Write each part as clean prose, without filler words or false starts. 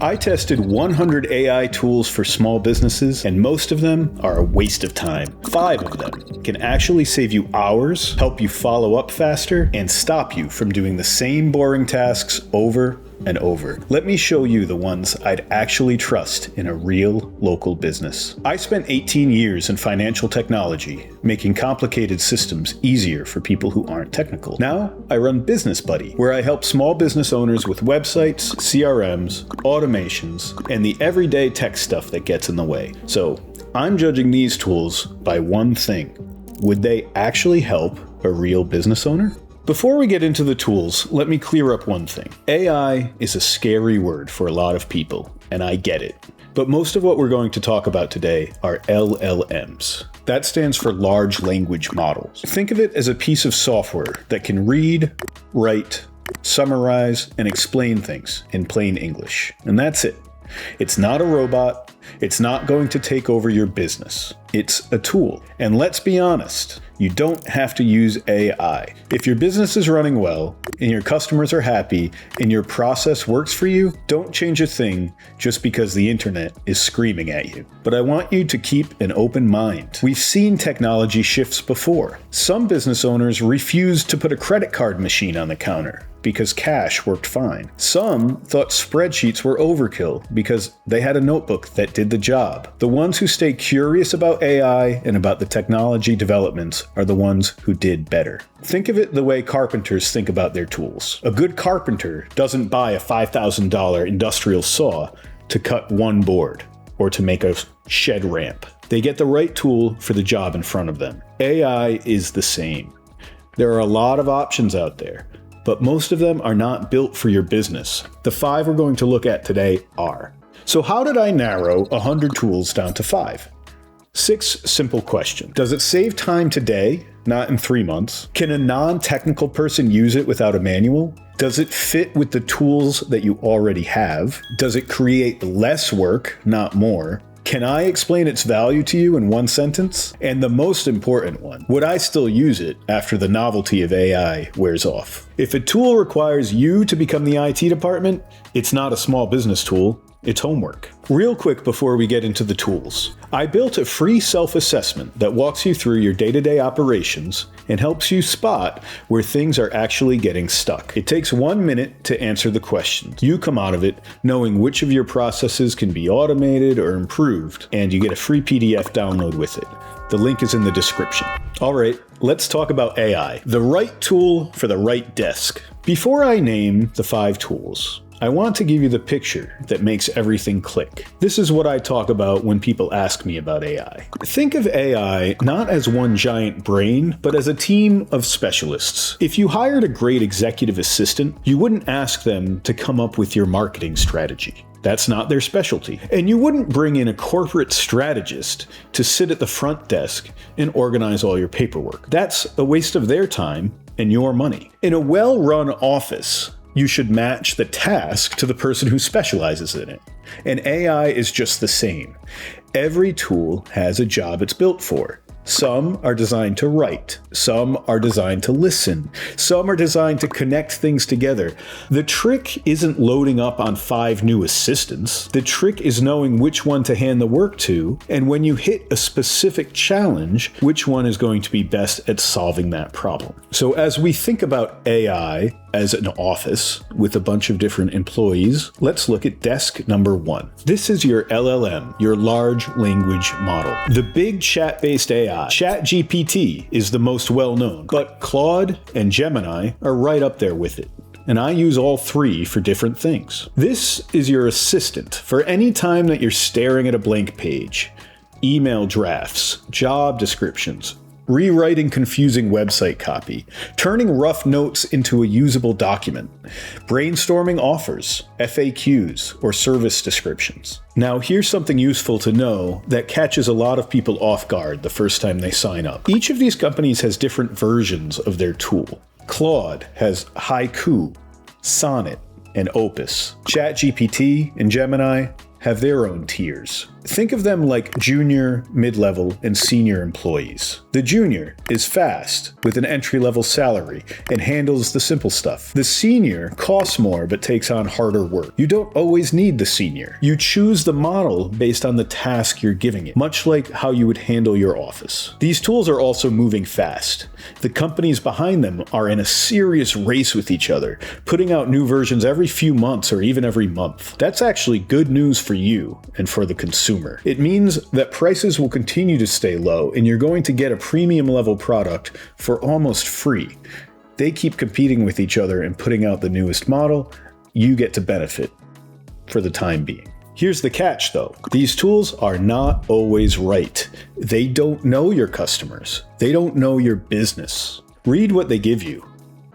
I tested 100 AI tools for small businesses, and most of them are a waste of time. 5 of them can actually save you hours, help you follow up faster, and stop you from doing the same boring tasks over and over. Let me show you the ones I'd actually trust in a real local business. I spent 18 years in financial technology, making complicated systems easier for people who aren't technical. Now, I run Business Buddy, where I help small business owners with websites, CRMs, automations, and the everyday tech stuff that gets in the way. So, I'm judging these tools by one thing. Would they actually help a real business owner? Before we get into the tools, let me clear up one thing. AI is a scary word for a lot of people, and I get it. But most of what we're going to talk about today are LLMs. That stands for large language models. Think of it as a piece of software that can read, write, summarize, and explain things in plain English. And that's it. It's not a robot. It's not going to take over your business. It's a tool. And let's be honest, you don't have to use AI. If your business is running well, and your customers are happy, and your process works for you, don't change a thing just because the internet is screaming at you. But I want you to keep an open mind. We've seen technology shifts before. Some business owners refused to put a credit card machine on the counter because cash worked fine. Some thought spreadsheets were overkill because they had a notebook that did the job. The ones who stay curious about AI and about the technology developments are the ones who did better. Think of it the way carpenters think about their tools. A good carpenter doesn't buy a $5,000 industrial saw to cut one board or to make a shed ramp. They get the right tool for the job in front of them. AI is the same. There are a lot of options out there, but most of them are not built for your business. The 5 we're going to look at today are. So how did I narrow 100 tools down to 5? 6 simple questions. Does it save time today, not in 3 months? Can a non-technical person use it without a manual? Does it fit with the tools that you already have? Does it create less work, not more? Can I explain its value to you in one sentence? And the most important one, would I still use it after the novelty of AI wears off? If a tool requires you to become the IT department, it's not a small business tool. It's homework. Real quick before we get into the tools, I built a free self-assessment that walks you through your day-to-day operations and helps you spot where things are actually getting stuck. It takes 1 minute to answer the questions. You come out of it knowing which of your processes can be automated or improved, and you get a free PDF download with it. The link is in the description. All right, let's talk about AI. The right tool for the right desk. Before I name the 5 tools, I want to give you the picture that makes everything click. This is what I talk about when people ask me about AI. Think of AI not as one giant brain, but as a team of specialists. If you hired a great executive assistant, you wouldn't ask them to come up with your marketing strategy. That's not their specialty. And you wouldn't bring in a corporate strategist to sit at the front desk and organize all your paperwork. That's a waste of their time and your money. In a well-run office, you should match the task to the person who specializes in it. And AI is just the same. Every tool has a job it's built for. Some are designed to write. Some are designed to listen. Some are designed to connect things together. The trick isn't loading up on 5 new assistants. The trick is knowing which one to hand the work to, and when you hit a specific challenge, which one is going to be best at solving that problem. So as we think about AI as an office with a bunch of different employees, let's look at desk number 1. This is your LLM, your large language model. The big chat-based AI, ChatGPT, is the most well-known, but Claude and Gemini are right up there with it. And I use all 3 for different things. This is your assistant for any time that you're staring at a blank page. Email drafts, job descriptions, rewriting confusing website copy, turning rough notes into a usable document, brainstorming offers, FAQs, or service descriptions. Now, here's something useful to know that catches a lot of people off guard the first time they sign up. Each of these companies has different versions of their tool. Claude has Haiku, Sonnet, and Opus. ChatGPT and Gemini have their own tiers. Think of them like junior, mid-level, and senior employees. The junior is fast, with an entry-level salary, and handles the simple stuff. The senior costs more but takes on harder work. You don't always need the senior. You choose the model based on the task you're giving it, much like how you would handle your office. These tools are also moving fast. The companies behind them are in a serious race with each other, putting out new versions every few months or even every month. That's actually good news for you and for the consumer. It means that prices will continue to stay low and you're going to get a premium level product for almost free. They keep competing with each other and putting out the newest model. You get to benefit for the time being. Here's the catch though. These tools are not always right. They don't know your customers. They don't know your business. Read what they give you.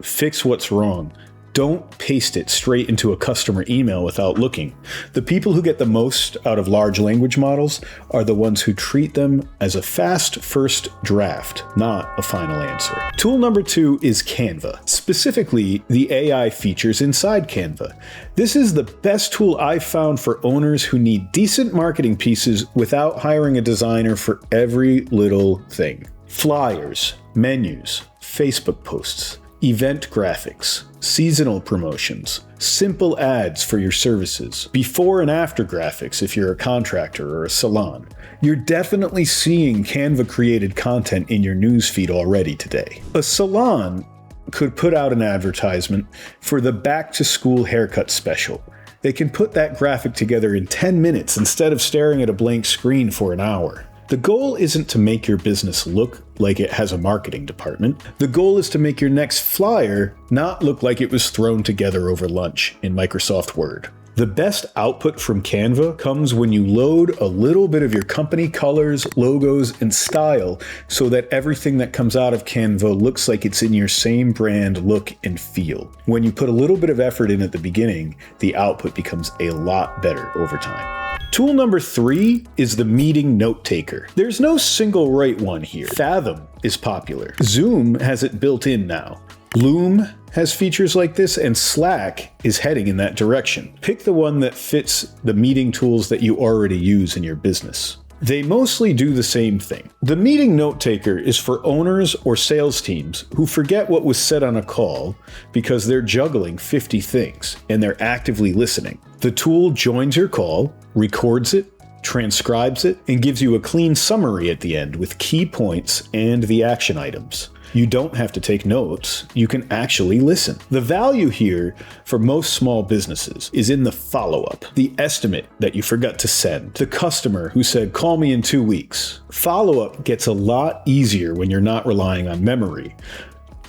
Fix what's wrong. Don't paste it straight into a customer email without looking. The people who get the most out of large language models are the ones who treat them as a fast first draft, not a final answer. Tool number 2 is Canva, specifically the AI features inside Canva. This is the best tool I've found for owners who need decent marketing pieces without hiring a designer for every little thing. Flyers, menus, Facebook posts, event graphics, seasonal promotions, simple ads for your services, before and after graphics if you're a contractor or a salon. You're definitely seeing Canva created content in your newsfeed already today. A salon could put out an advertisement for the back to school haircut special. They can put that graphic together in 10 minutes instead of staring at a blank screen for an hour. The goal isn't to make your business look like it has a marketing department. The goal is to make your next flyer not look like it was thrown together over lunch in Microsoft Word. The best output from Canva comes when you load a little bit of your company colors, logos, and style so that everything that comes out of Canva looks like it's in your same brand look and feel. When you put a little bit of effort in at the beginning, the output becomes a lot better over time. Tool number 3 is the meeting note taker. There's no single right one here. Fathom is popular. Zoom has it built in now. Loom has features like this, and Slack is heading in that direction. Pick the one that fits the meeting tools that you already use in your business. They mostly do the same thing. The meeting note taker is for owners or sales teams who forget what was said on a call because they're juggling 50 things and they're actively listening. The tool joins your call, records it, transcribes it, and gives you a clean summary at the end with key points and the action items. You don't have to take notes, you can actually listen. The value here for most small businesses is in the follow-up, the estimate that you forgot to send, the customer who said, "Call me in 2 weeks." Follow-up gets a lot easier when you're not relying on memory.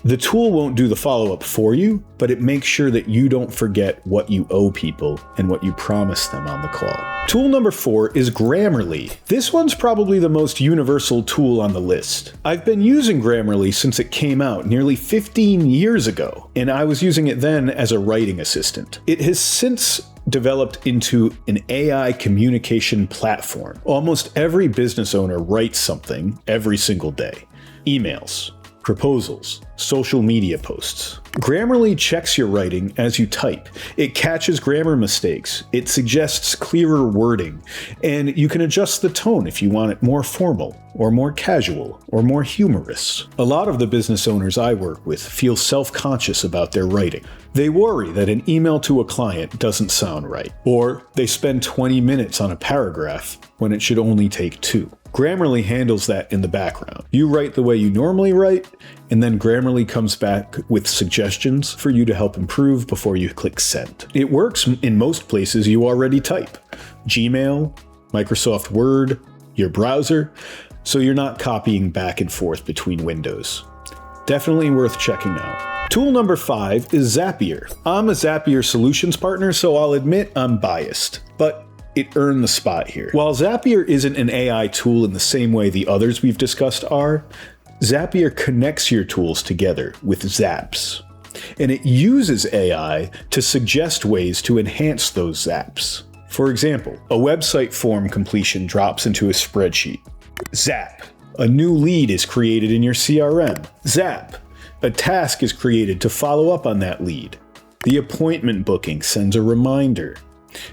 The tool won't do the follow-up for you, but it makes sure that you don't forget what you owe people and what you promised them on the call. Tool number 4 is Grammarly. This one's probably the most universal tool on the list. I've been using Grammarly since it came out nearly 15 years ago, and I was using it then as a writing assistant. It has since developed into an AI communication platform. Almost every business owner writes something every single day. Emails, proposals, social media posts. Grammarly checks your writing as you type. It catches grammar mistakes. It suggests clearer wording, and you can adjust the tone if you want it more formal, or more casual, or more humorous. A lot of the business owners I work with feel self-conscious about their writing. They worry that an email to a client doesn't sound right, or they spend 20 minutes on a paragraph when it should only take 2. Grammarly handles that in the background. You write the way you normally write, and then Grammarly comes back with suggestions for you to help improve before you click send. It works in most places you already type. Gmail, Microsoft Word, your browser, so you're not copying back and forth between windows. Definitely worth checking out. Tool number 5 is Zapier. I'm a Zapier solutions partner, so I'll admit I'm biased, but it earned the spot here. While Zapier isn't an AI tool in the same way the others we've discussed are, Zapier connects your tools together with zaps. And it uses AI to suggest ways to enhance those zaps. For example, a website form completion drops into a spreadsheet. Zap. A new lead is created in your CRM. Zap. A task is created to follow up on that lead. The appointment booking sends a reminder.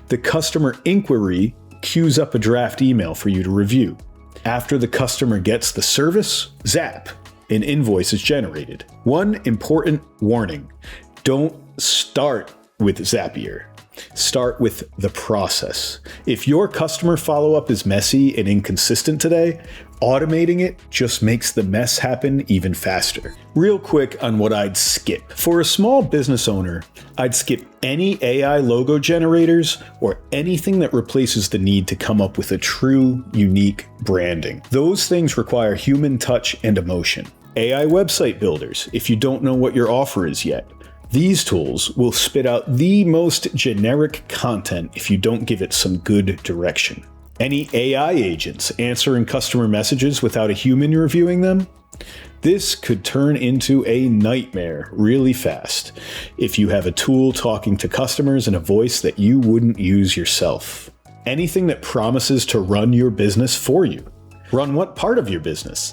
The customer inquiry queues up a draft email for you to review. After the customer gets the service, zap, an invoice is generated. One important warning: don't start with Zapier. Start with the process. If your customer follow-up is messy and inconsistent today, automating it just makes the mess happen even faster. Real quick on what I'd skip. For a small business owner, I'd skip any AI logo generators or anything that replaces the need to come up with a true, unique branding. Those things require human touch and emotion. AI website builders, if you don't know what your offer is yet. These tools will spit out the most generic content if you don't give it some good direction. Any AI agents answering customer messages without a human reviewing them? This could turn into a nightmare really fast if you have a tool talking to customers in a voice that you wouldn't use yourself. Anything that promises to run your business for you. Run what part of your business?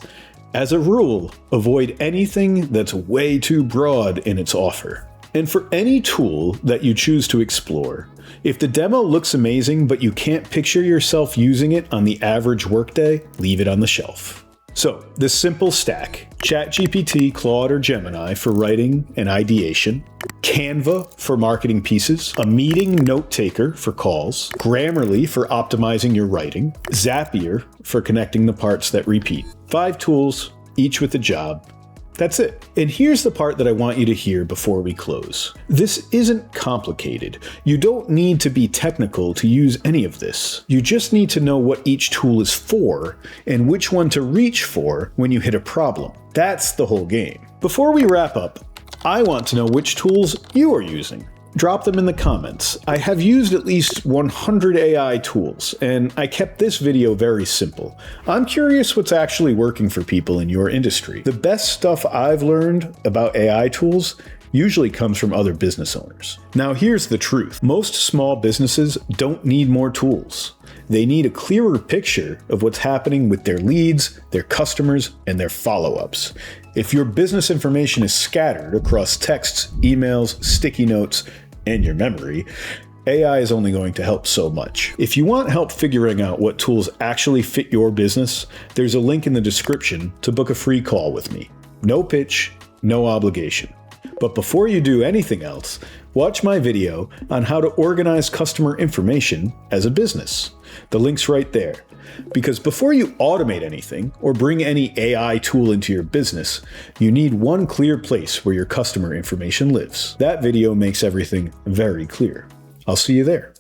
As a rule, avoid anything that's way too broad in its offer. And for any tool that you choose to explore, if the demo looks amazing but you can't picture yourself using it on the average workday, leave it on the shelf. So, the simple stack: ChatGPT, Claude, or Gemini for writing and ideation, Canva for marketing pieces, a meeting note taker for calls, Grammarly for optimizing your writing, Zapier for connecting the parts that repeat. 5 tools, each with a job. That's it. And here's the part that I want you to hear before we close. This isn't complicated. You don't need to be technical to use any of this. You just need to know what each tool is for and which one to reach for when you hit a problem. That's the whole game. Before we wrap up, I want to know which tools you are using. Drop them in the comments. I have used at least 100 AI tools, and I kept this video very simple. I'm curious what's actually working for people in your industry. The best stuff I've learned about AI tools usually comes from other business owners. Now here's the truth. Most small businesses don't need more tools. They need a clearer picture of what's happening with their leads, their customers, and their follow-ups. If your business information is scattered across texts, emails, sticky notes, and your memory, AI is only going to help so much. If you want help figuring out what tools actually fit your business, there's a link in the description to book a free call with me. No pitch, no obligation. But before you do anything else, watch my video on how to organize customer information as a business. The link's right there. Because before you automate anything or bring any AI tool into your business, you need one clear place where your customer information lives. That video makes everything very clear. I'll see you there.